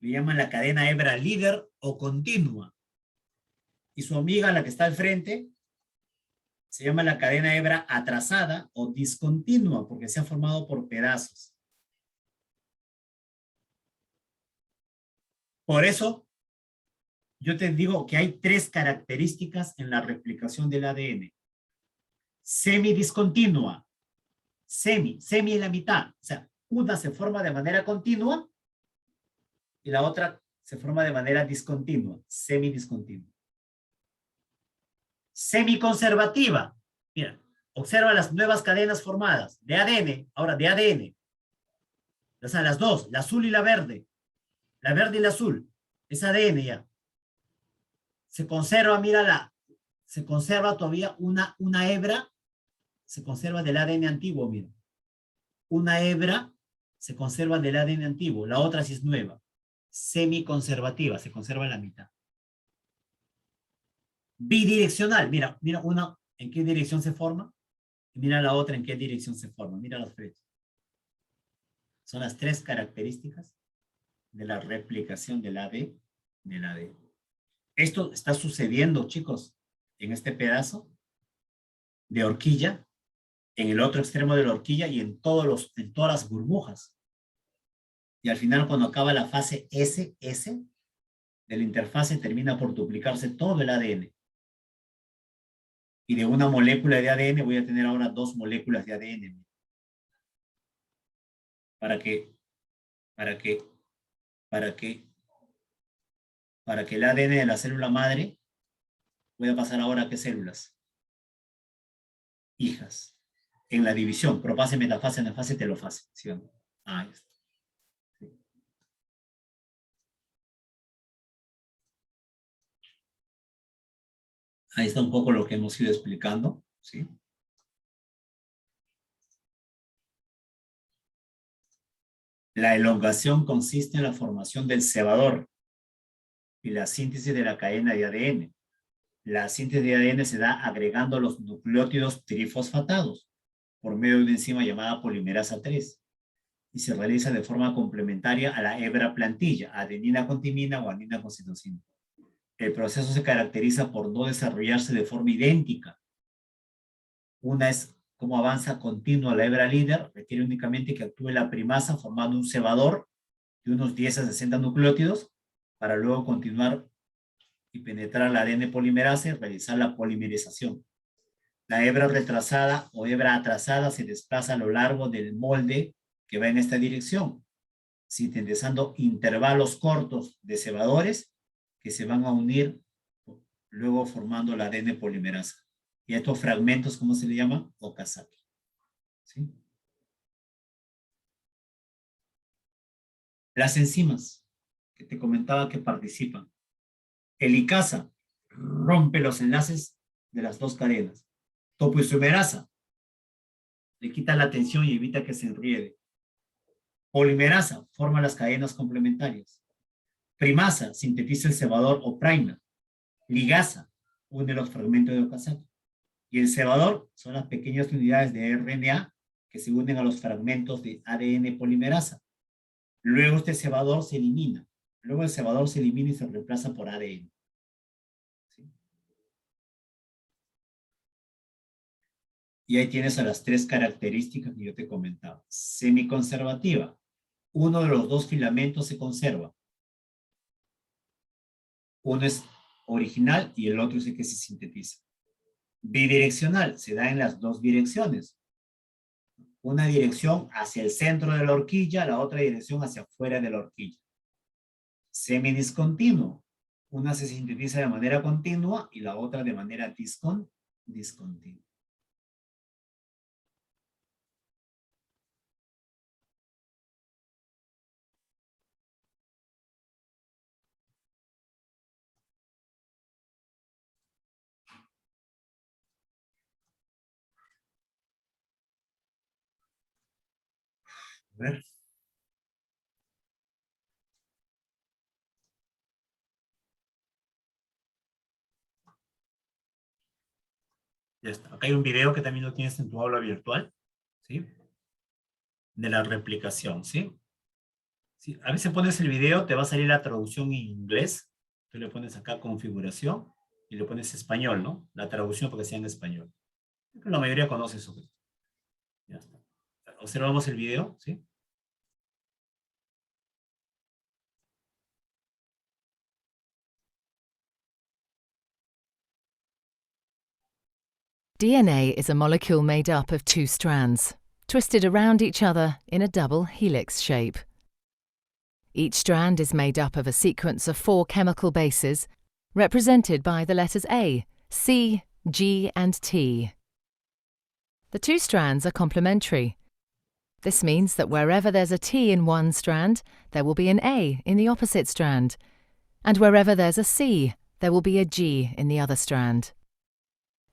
Le llaman la cadena hebra líder o continua. Y su amiga, la que está al frente, se llama la cadena hebra atrasada o discontinua porque se ha formado por pedazos. Por eso, yo te digo que hay 3 características en la replicación del ADN. Semidiscontinua. Semi es la mitad. O sea, una se forma de manera continua y la otra se forma de manera discontinua, semidiscontinua. Semiconservativa. Mira, observa las nuevas cadenas formadas de ADN, ahora de ADN. O sea, las dos, la azul y la verde y la azul, es ADN ya. Se conserva, mira, se conserva todavía una hebra, se conserva del ADN antiguo, mira. Una hebra se conserva del ADN antiguo, la otra sí es nueva. Semiconservativa, se conserva en la mitad. Bidireccional, mira una en qué dirección se forma y mira la otra en qué dirección se forma. Mira las flechas. Son las 3 características de la replicación del ADN. Esto está sucediendo, chicos, en este pedazo de horquilla, en el otro extremo de la horquilla y en todas las burbujas. Y al final, cuando acaba la fase S de la interfase, termina por duplicarse todo el ADN. Y de una molécula de ADN voy a tener ahora 2 moléculas de ADN. Para que el ADN de la célula madre voy a pasar ahora a qué células? Hijas. En la división, propase, metafase, anafase, telofase. ¿Sí o no? Ahí está. Sí. Ahí está un poco lo que hemos ido explicando, ¿sí? La elongación consiste en la formación del cebador y la síntesis de la cadena de ADN. La síntesis de ADN se da agregando los nucleótidos trifosfatados por medio de una enzima llamada polimerasa 3 y se realiza de forma complementaria a la hebra plantilla, adenina con timina o adenina con citosina. El proceso se caracteriza por no desarrollarse de forma idéntica. Una es cómo avanza continuo la hebra líder, requiere únicamente que actúe la primasa formando un cebador de unos 10 a 60 nucleótidos para luego continuar y penetrar la ADN polimerasa y realizar la polimerización. La hebra retrasada o hebra atrasada se desplaza a lo largo del molde que va en esta dirección, sintetizando intervalos cortos de cebadores que se van a unir luego formando la ADN polimerasa. Y estos fragmentos, ¿cómo se le llama? Okazaki. ¿Sí? Las enzimas que te comentaba que participan. Helicasa rompe los enlaces de las 2 cadenas. Topoisomerasa le quita la tensión y evita que se enriede. Polimerasa forma las cadenas complementarias. Primasa sintetiza el cebador o primer. Ligasa une los fragmentos de Okazaki. Y el cebador son las pequeñas unidades de RNA que se unen a los fragmentos de ADN polimerasa. Luego este cebador se elimina. Luego el cebador se elimina y se reemplaza por ADN. ¿Sí? Y ahí tienes a las 3 características que yo te comentaba. Semiconservativa. Uno de los 2 filamentos se conserva. Uno es original y el otro es el que se sintetiza. Bidireccional, se da en las 2 direcciones. Una dirección hacia el centro de la horquilla, la otra dirección hacia afuera de la horquilla. Semidiscontinuo. Una se sintetiza de manera continua y la otra de manera discontinua. A ver. Ya está. Acá hay un video que también lo tienes en tu aula virtual, ¿sí? De la replicación, ¿sí? Sí. A veces pones el video, te va a salir la traducción en inglés. Tú le pones acá configuración y le pones español, ¿no? La traducción porque sea en español. La mayoría conoce eso. Ya está. Observamos el video, ¿sí? DNA is a molecule made up of two strands, twisted around each other in a double helix shape. Each strand is made up of a sequence of 4 chemical bases, represented by the letters A, C, G, and T. The two strands are complementary. This means that wherever there's a T in one strand, there will be an A in the opposite strand, and wherever there's a C, there will be a G in the other strand.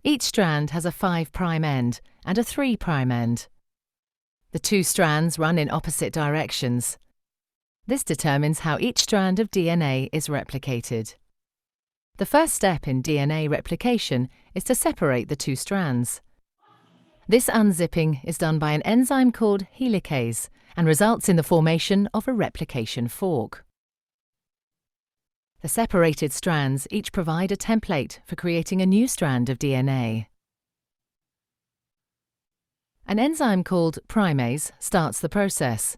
Each strand has a 5' end and a 3' end. The two strands run in opposite directions. This determines how each strand of DNA is replicated. The first step in DNA replication is to separate the two strands. This unzipping is done by an enzyme called helicase and results in the formation of a replication fork. The separated strands each provide a template for creating a new strand of DNA. An enzyme called primase starts the process.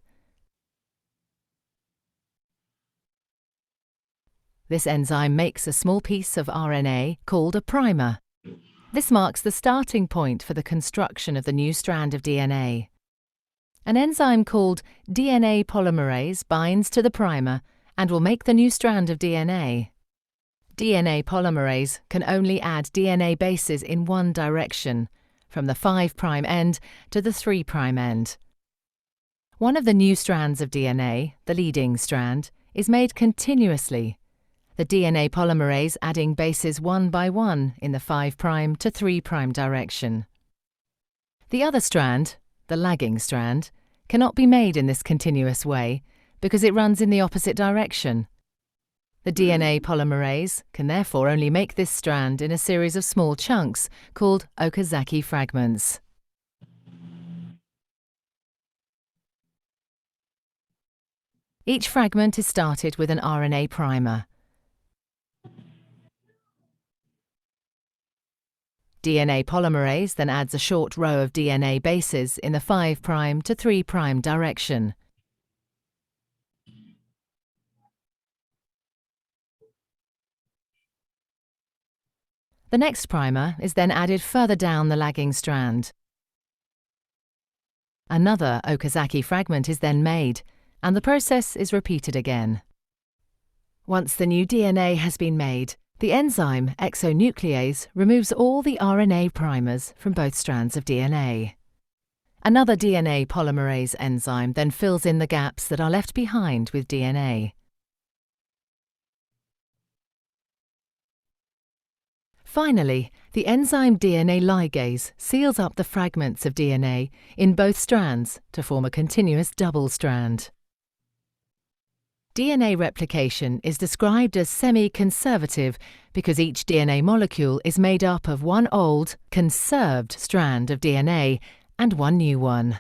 This enzyme makes a small piece of RNA called a primer. This marks the starting point for the construction of the new strand of DNA. An enzyme called DNA polymerase binds to the primer and will make the new strand of DNA. DNA polymerase can only add DNA bases in one direction, from the 5' end to the 3' end. One of the new strands of DNA, the leading strand, is made continuously, the DNA polymerase adding bases one by one in the 5' to 3' direction. The other strand, the lagging strand, cannot be made in this continuous way because it runs in the opposite direction. The DNA polymerase can therefore only make this strand in a series of small chunks called Okazaki fragments. Each fragment is started with an RNA primer. DNA polymerase then adds a short row of DNA bases in the 5' to 3' direction. The next primer is then added further down the lagging strand. Another Okazaki fragment is then made, and the process is repeated again. Once the new DNA has been made, the enzyme exonuclease removes all the RNA primers from both strands of DNA. Another DNA polymerase enzyme then fills in the gaps that are left behind with DNA. Finally, the enzyme DNA ligase seals up the fragments of DNA in both strands to form a continuous double strand. DNA replication is described as semi-conservative because each DNA molecule is made up of one old, conserved strand of DNA and one new one.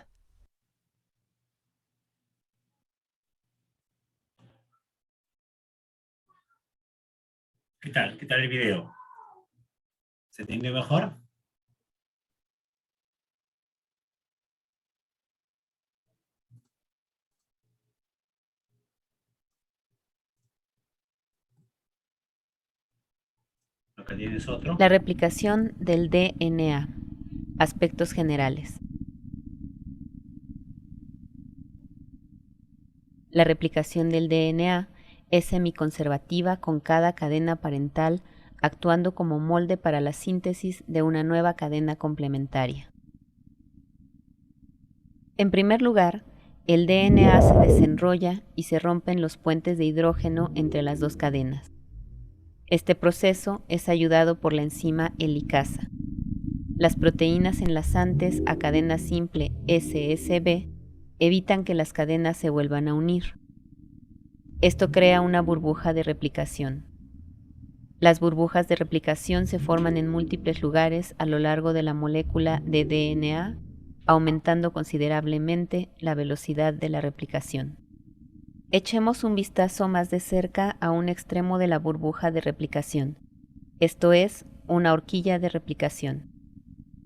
¿Qué tal? ¿Qué tal el video? ¿Se entiende mejor? Acá tienes otro. La replicación del DNA. Aspectos generales. La replicación del DNA es semiconservativa con cada cadena parental actuando como molde para la síntesis de una nueva cadena complementaria. En primer lugar, el DNA se desenrolla y se rompen los puentes de hidrógeno entre las dos cadenas. Este proceso es ayudado por la enzima helicasa. Las proteínas enlazantes a cadena simple SSB evitan que las cadenas se vuelvan a unir. Esto crea una burbuja de replicación. Las burbujas de replicación se forman en múltiples lugares a lo largo de la molécula de DNA, aumentando considerablemente la velocidad de la replicación. Echemos un vistazo más de cerca a un extremo de la burbuja de replicación, esto es, una horquilla de replicación.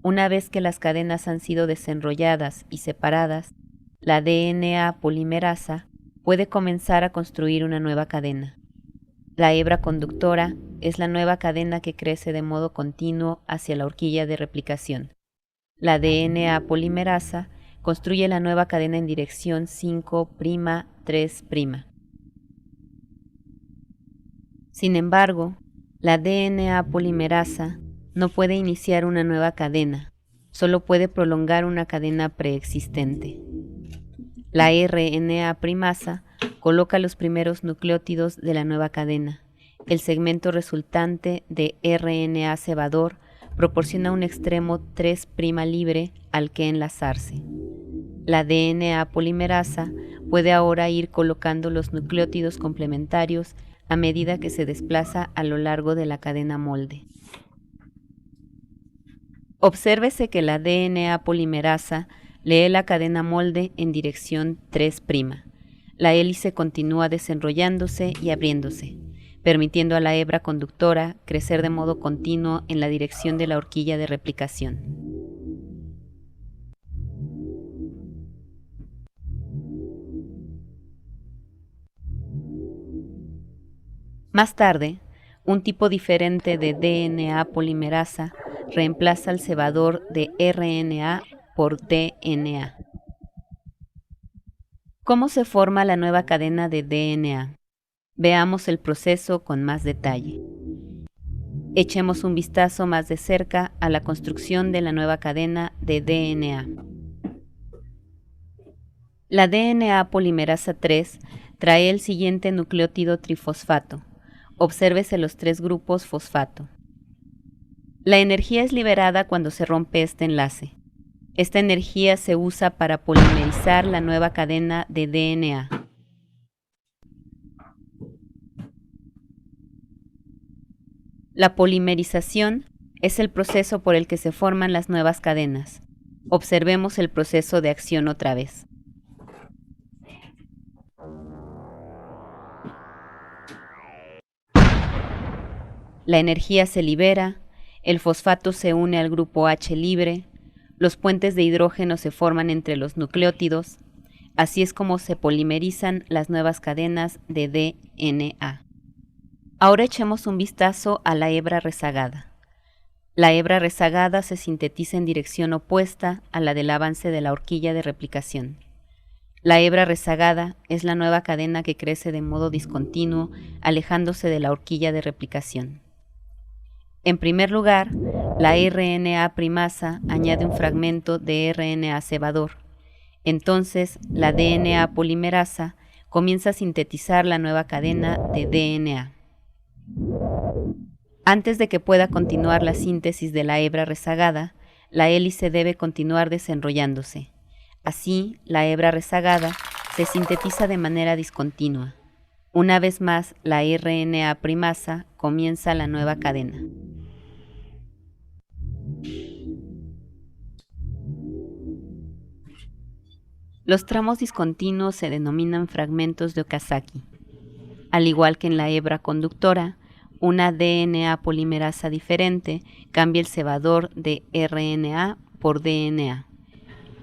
Una vez que las cadenas han sido desenrolladas y separadas, la DNA polimerasa puede comenzar a construir una nueva cadena. La hebra conductora es la nueva cadena que crece de modo continuo hacia la horquilla de replicación. La DNA polimerasa construye la nueva cadena en dirección 5'3'. Sin embargo, la DNA polimerasa no puede iniciar una nueva cadena, solo puede prolongar una cadena preexistente. La RNA primasa coloca los primeros nucleótidos de la nueva cadena. El segmento resultante de RNA cebador proporciona un extremo 3' libre al que enlazarse. La DNA polimerasa puede ahora ir colocando los nucleótidos complementarios a medida que se desplaza a lo largo de la cadena molde. Obsérvese que la DNA polimerasa lee la cadena molde en dirección 3'. La hélice continúa desenrollándose y abriéndose, permitiendo a la hebra conductora crecer de modo continuo en la dirección de la horquilla de replicación. Más tarde, un tipo diferente de DNA polimerasa reemplaza al cebador de RNA por DNA. ¿Cómo se forma la nueva cadena de DNA? Veamos el proceso con más detalle. Echemos un vistazo más de cerca a la construcción de la nueva cadena de DNA. La DNA polimerasa 3 trae el siguiente nucleótido trifosfato. Obsérvese los 3 grupos fosfato. La energía es liberada cuando se rompe este enlace. Esta energía se usa para polimerizar la nueva cadena de DNA. La polimerización es el proceso por el que se forman las nuevas cadenas. Observemos el proceso de acción otra vez. La energía se libera, el fosfato se une al grupo H libre, los puentes de hidrógeno se forman entre los nucleótidos, así es como se polimerizan las nuevas cadenas de DNA. Ahora echemos un vistazo a la hebra rezagada. La hebra rezagada se sintetiza en dirección opuesta a la del avance de la horquilla de replicación. La hebra rezagada es la nueva cadena que crece de modo discontinuo, alejándose de la horquilla de replicación. En primer lugar, la RNA primasa añade un fragmento de RNA cebador. Entonces, la DNA polimerasa comienza a sintetizar la nueva cadena de DNA. Antes de que pueda continuar la síntesis de la hebra rezagada, la hélice debe continuar desenrollándose. Así, la hebra rezagada se sintetiza de manera discontinua. Una vez más, la RNA primasa comienza la nueva cadena. Los tramos discontinuos se denominan fragmentos de Okazaki. Al igual que en la hebra conductora, una DNA polimerasa diferente cambia el cebador de RNA por DNA.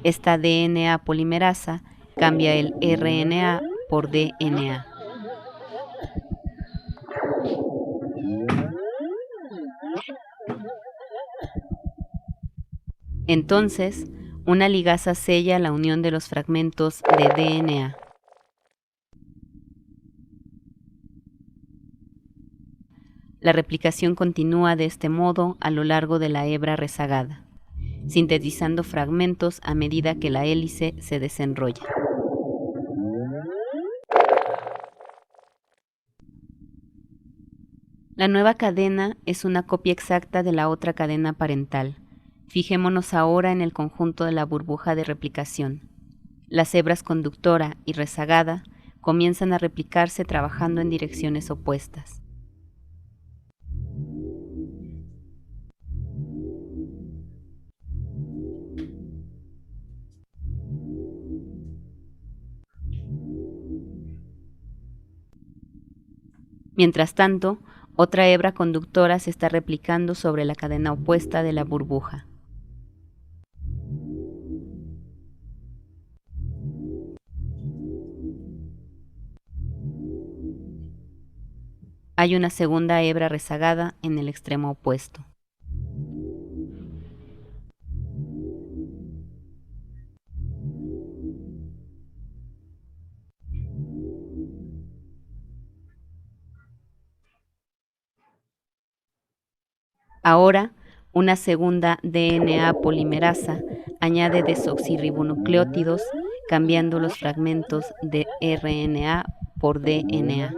Esta DNA polimerasa cambia el RNA por DNA. Entonces, una ligasa sella la unión de los fragmentos de DNA. La replicación continúa de este modo a lo largo de la hebra rezagada, sintetizando fragmentos a medida que la hélice se desenrolla. La nueva cadena es una copia exacta de la otra cadena parental. Fijémonos ahora en el conjunto de la burbuja de replicación. Las hebras conductora y rezagada comienzan a replicarse trabajando en direcciones opuestas. Mientras tanto, otra hebra conductora se está replicando sobre la cadena opuesta de la burbuja. Hay una segunda hebra rezagada en el extremo opuesto. Ahora, una segunda DNA polimerasa añade desoxirribonucleótidos, cambiando los fragmentos de RNA por DNA.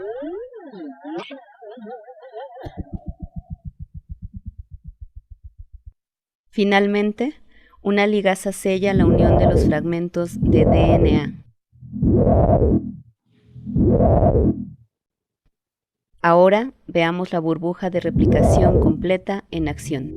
Finalmente, una ligasa sella la unión de los fragmentos de DNA. Ahora veamos la burbuja de replicación completa en acción.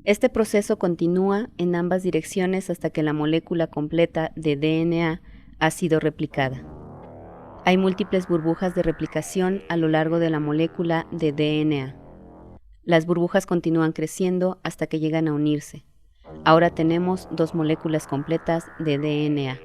Este proceso continúa en ambas direcciones hasta que la molécula completa de DNA ha sido replicada. Hay múltiples burbujas de replicación a lo largo de la molécula de DNA. Las burbujas continúan creciendo hasta que llegan a unirse. Ahora tenemos 2 moléculas completas de DNA.